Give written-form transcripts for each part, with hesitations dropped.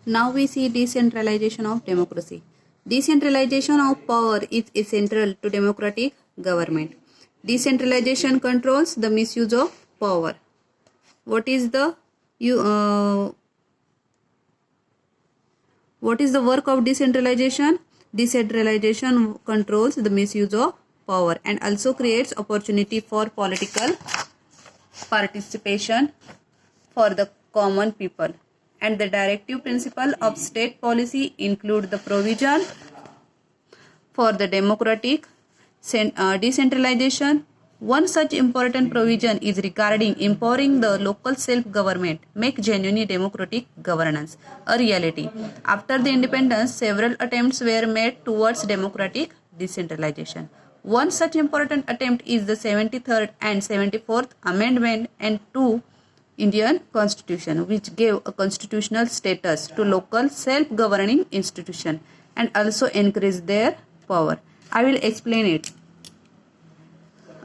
Now we see decentralization of democracy. Decentralization of power is essential to democratic government. Decentralization controls the misuse of power. What is the work of decentralization? Decentralization controls the misuse of power and also creates opportunity for political participation for the common people. And the directive principle of state policy include the provision for the democratic decentralization. One such important provision is regarding empowering the local self-government, make genuine democratic governance a reality. After the independence, several attempts were made towards democratic decentralization. One such important attempt is the 73rd and 74th Amendment and to Indian Constitution, which gave a constitutional status to local self-governing institutions and also increased their power. I will explain it.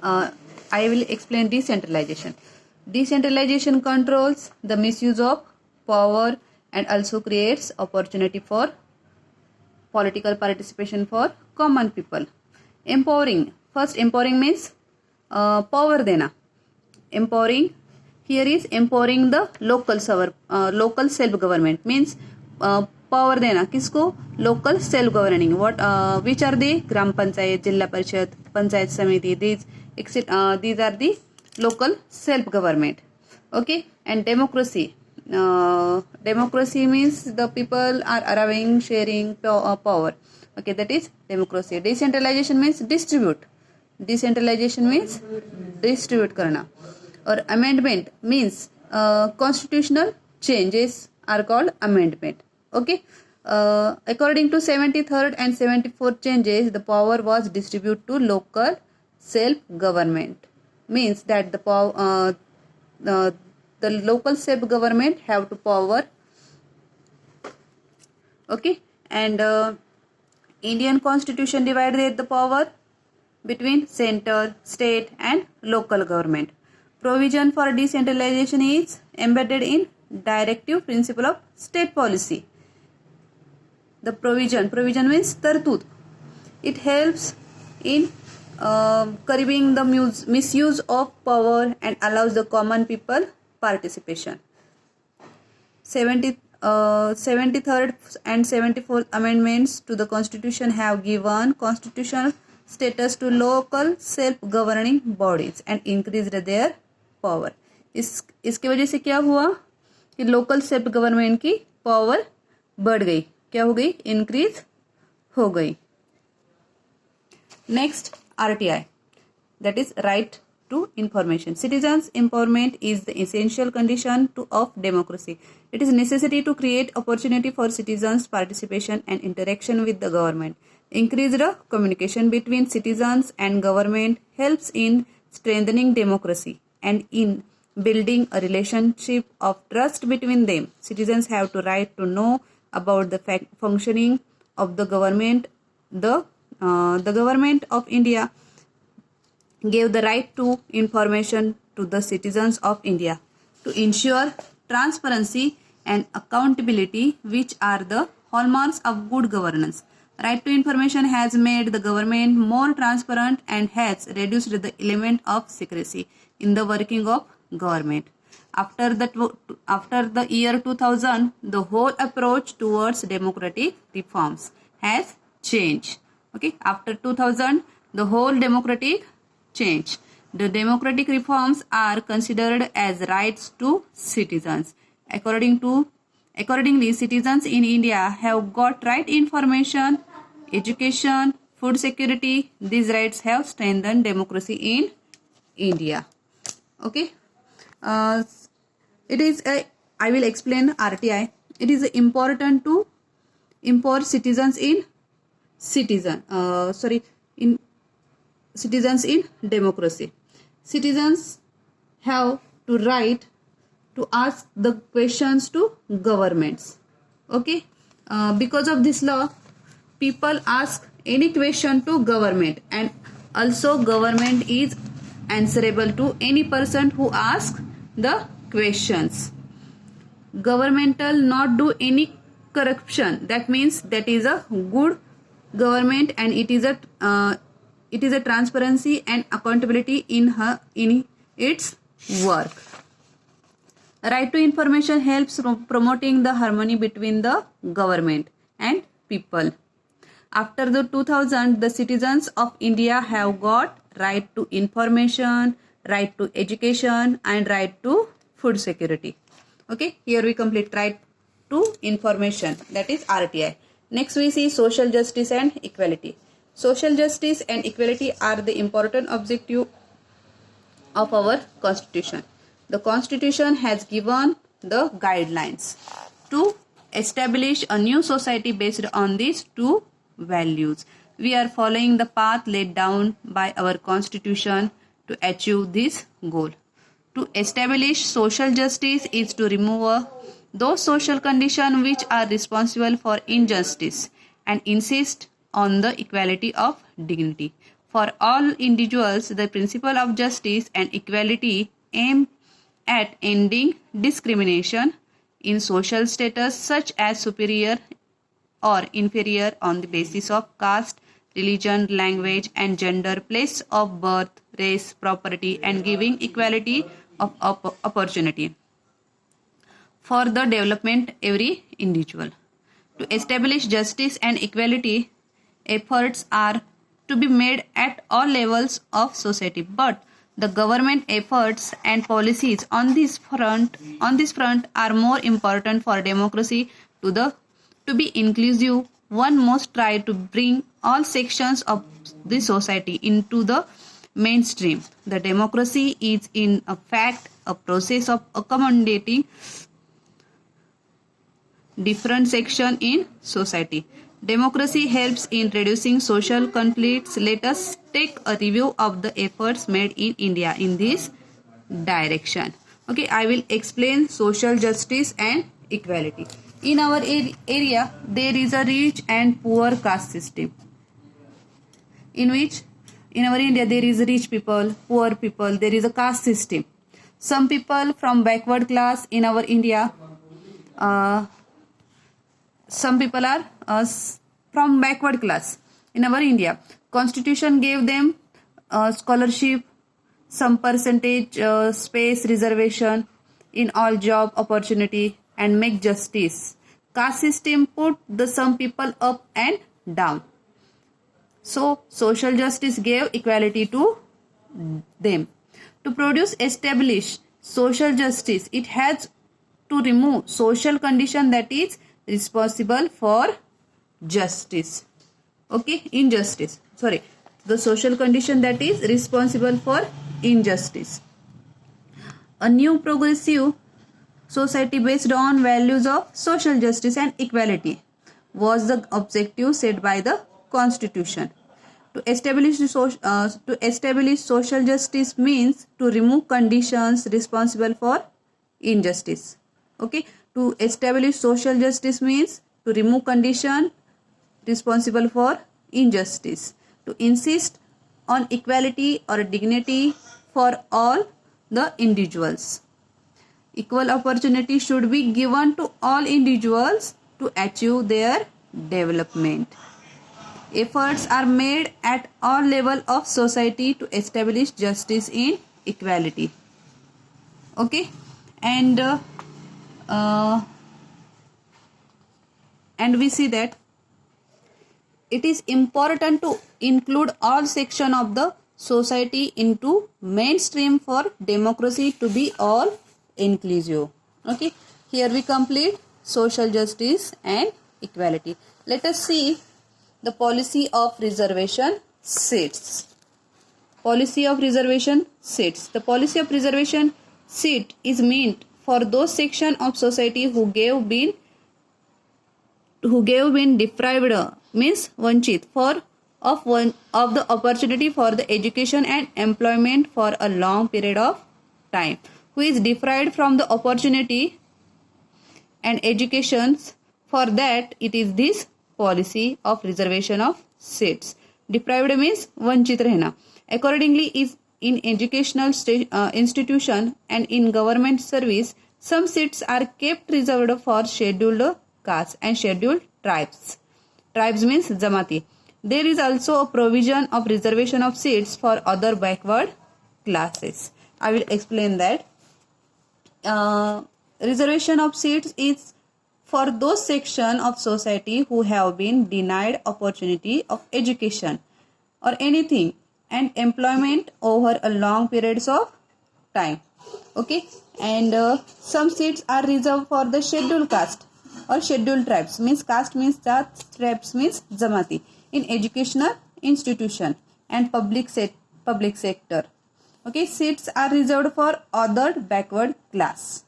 I will explain decentralization. Decentralization controls the misuse of power and also creates opportunity for political participation for common people. Empowering. First, empowering means power देना. Empowering. Here is empowering the local self-government means power देना किसको? Local self-governing. Which are the ग्राम पंचायत, जिला परिषद, पंचायत समिति. These are the local self-government. Okay, and democracy. Democracy means the people are arriving, sharing power. Okay, that is democracy. Decentralization means distribute. Decentralization means distribute करना. Or amendment means constitutional changes are called amendment. Okay. According to 73rd and 74th changes, the power was distributed to local self-government. Means that the local self-government have to power. Okay. And Indian Constitution divided the power between center, state and local government. Provision for decentralization is embedded in directive principle of state policy. The provision means tartut. It helps in curbing the misuse of power and allows the common people participation. 73rd and 74th amendments to the constitution have given constitutional status to local self-governing bodies and increased their power. इसके वजह से क्या हुआ कि local self government की power बढ़ गई. क्या हो गई? इंक्रीज हो गई. Next RTI, that is right to information. Citizens empowerment is the essential condition of democracy. It is necessary to create opportunity for citizens participation and interaction with the government. Increased communication between citizens and government helps in strengthening democracy and in building a relationship of trust between them. Citizens have to right to know about the functioning of the government. The government of India gave the right to information to the citizens of India to ensure transparency and accountability, which are the hallmarks of good governance. Right to information has made the government more transparent and has reduced the element of secrecy in the working of government. After the year 2000, the whole approach towards democratic reforms has changed. Okay, after 2000, the whole democratic change. The democratic reforms are considered as rights to citizens. Accordingly, citizens in India have got right information, education, food security. These rights have strengthened democracy in India. Okay. I will explain RTI. It is important to empower citizens in democracy. Citizens have to right to ask the questions to governments. Okay. Because of this law, people ask any question to government, and also government is answerable to any person who asks the questions. Governmental not do any corruption. That means that is a good government, and it is a transparency and accountability in its work. Right to information helps promoting the harmony between the government and people. After the 2000, the citizens of India have got right to information, right to education, and right to food security. Okay, here we complete right to information, that is RTI. Next we see social justice and equality. Social justice and equality are the important objective of our constitution. The constitution has given the guidelines to establish a new society based on these two values. We are following the path laid down by our constitution to achieve this goal. To establish social justice is to remove those social conditions which are responsible for injustice and insist on the equality of dignity. For all individuals, the principle of justice and equality aim at ending discrimination in social status such as superior or inferior on the basis of caste, religion, language and gender, place of birth, race, property, and giving equality of opportunity for the development every individual. To establish justice and equality, efforts are to be made at all levels of society, but the government efforts and policies on this front are more important for democracy to be inclusive. One must try to bring all sections of the society into the mainstream. The democracy is in fact a process of accommodating different sections in society. Democracy helps in reducing social conflicts. Let us take a review of the efforts made in India in this direction. Okay, I will explain social justice and equality. In our area, there is a rich and poor caste system. In which, in our India, there is rich people, poor people, there is a caste system. Some people from backward class in our India, some people are from backward class in our India. Constitution gave them scholarship, some percentage space reservation in all job opportunity and make justice. Caste system put the some people up and down. So social justice gave equality to them. To produce establish social justice, it has to remove social condition that is responsible for justice. Okay, injustice. Sorry, the social condition that is responsible for injustice. A new progressive society based on values of social justice and equality was the objective set by the Constitution. To establish social justice means to remove conditions responsible for injustice. Okay, to establish social justice means to remove condition responsible for injustice. To insist on equality or dignity for all the individuals. Equal opportunity should be given to all individuals to achieve their development. Efforts are made at all levels of society to establish justice and equality. Okay, and we see that it is important to include all sections of the society into mainstream for democracy to be all inclusive. Okay, here we complete social justice and equality. Let us see the policy of reservation seats. Policy of reservation seats. The policy of reservation seat is meant for those sections of society who gave been deprived, means vanchit of the opportunity for the education and employment for a long period of time, who is deprived from the opportunity and education. For that, it is this policy of reservation of seats. Deprived means vanchit rehna. Accordingly, is in educational institution and in government service, some seats are kept reserved for scheduled castes and scheduled tribes. Tribes means Jamati. There is also a provision of reservation of seats for other backward classes. I will explain that. Reservation of seats is for those section of society who have been denied opportunity of education or anything and employment over a long periods of time. Okay, and some seats are reserved for the scheduled caste or scheduled tribes. Means caste means that, tribes means Jamati, in educational institution and public sector. Okay, seats are reserved for other backward class.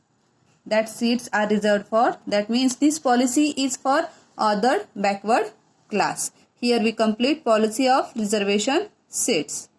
That seats are reserved for, that means this policy is for other backward class. Here we complete policy of reservation seats.